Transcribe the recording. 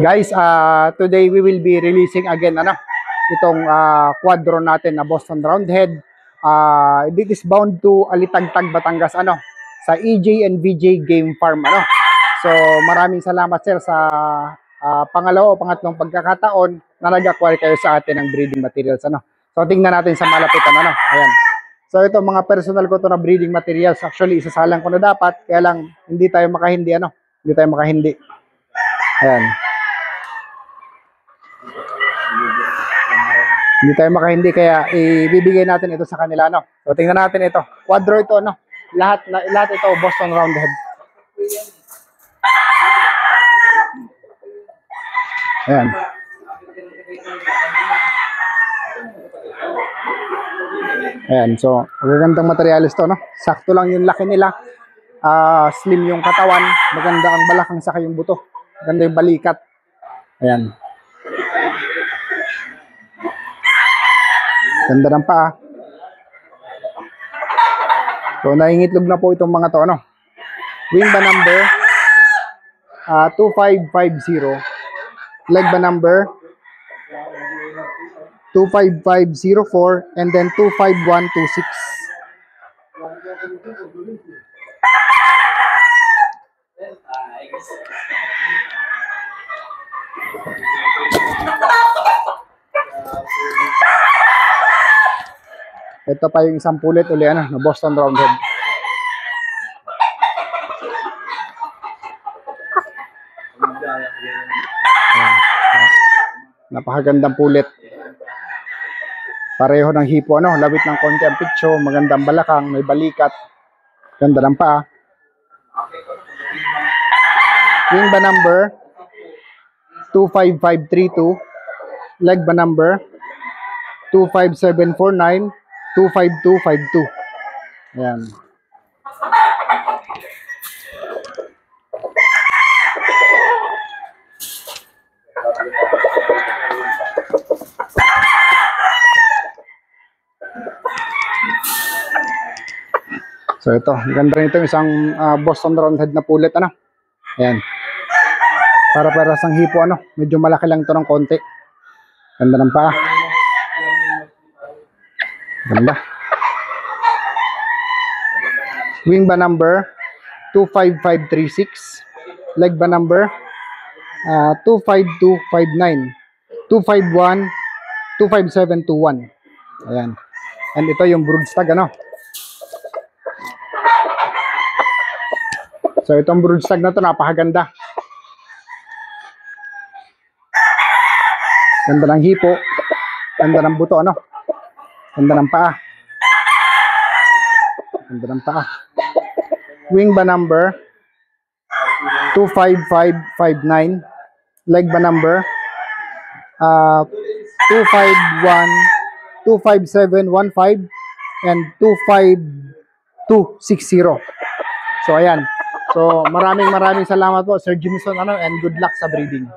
Guys, today we will be releasing again itong quadro natin na Boston Roundhead. It is bound to Alitagtag, Batangas sa EJ and VJ Game Farm So maraming salamat sir sa pangalawa o pangatlong pagkakataon na nag-acquire kayo sa atin ng breeding materials So tingnan natin sa malapitan Ayan. So ito mga personal ko to na breeding materials. Actually isasalang ko na dapat kaya lang hindi tayo makahindi Hindi tayo makahindi. Ayan. Hindi tayo makahindi kaya ibibigay natin ito sa kanila So tingnan natin ito. Quadro ito Lahat ito Boston Roundhead. Ayan. Ayan, so magagandang materialis to Sakto lang yung laki nila. Slim yung katawan, maganda ang balakang saka yung buto. Maganda yung balikat. Ayan. Ganda ng paa. So naingitlog na po itong mga to Wing ba number 2550. Leg ba number 25504 and then 25126. Ito pa yung isang pulit uli na Boston Roundhead. Napakagandang pulit. Pareho ng hipo labit ng konti ang pitso, magandang balakang, may balikat. Ganda ng paa. Wing ba number 25532. Leg ba number 25749, 25252. Ayan. So ito, ganda rin ito isang Boston Roundhead na pulit Ayan. Para sang hipo medyo malaki lang ito ng konti. Ganda ng paa. Ganda. Wing ba number 25536. Leg ba number 25259, 251, 25721. Ayan. And ito yung broodstag So itong broodstag na to napakaganda. Ganda ng hipo, ganda ng buto ganda ng paa. Ganda ng paa. Wing ba number 25559. Leg ba number 251, 25715 and 25260. So ayan. So maraming salamat po Sir Jimison and good luck sa breeding.